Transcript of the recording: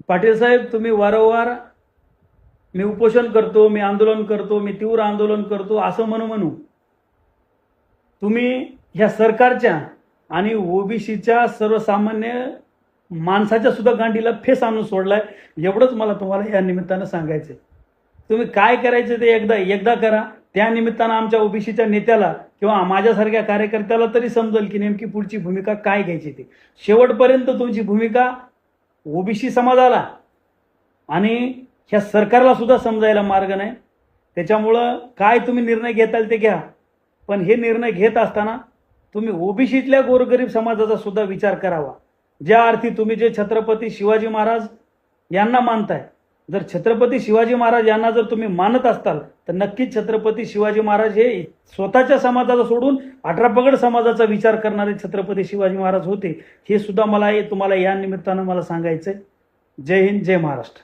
पाटील साहेब, तुम्ही वारंवार मी उपोषण करतो, मी आंदोलन करतो, मी तीव्र आंदोलन करतो असं म्हणू तुम्ही ह्या सरकारच्या आणि ओबीसीच्या सर्वसामान्य माणसाच्या सुद्धा गांडीला फेस आणून सोडलाय. एवढंच मला तुम्हाला या निमित्तानं सांगायचंय. तुम्ही काय करायचं ते एकदा करा. त्या निमित्तानं आमच्या ओबीसीच्या नेत्याला किंवा माझ्यासारख्या कार्यकर्त्याला तरी समजेल की नेमकी पुढची भूमिका काय घ्यायची ते. शेवटपर्यंत तुमची भूमिका ओबीसी समाजाला आणि ह्या सरकारला सुद्धा समजायला मार्ग नाही. त्याच्यामुळं काय तुम्ही निर्णय घेताल ते घ्या, पण हे निर्णय घेत असताना तुम्ही ओबीसीतल्या गोरगरीब समाजाचा सुद्धा विचार करावा. ज्या अर्थी तुम्ही जे छत्रपती शिवाजी महाराज यांना मानताय, जर छत्रपती शिवाजी महाराज यांना जर तुम्ही मानत असताल तर नक्कीच छत्रपती शिवाजी महाराज हे स्वतःच्या समाजाला सोडून 18 पगड समाजाचा विचार करणारे छत्रपती शिवाजी महाराज होते. हे सुद्धा मला तुम्हाला या निमित्तानं मला सांगायचंय. जय हिंद, जय महाराष्ट्र.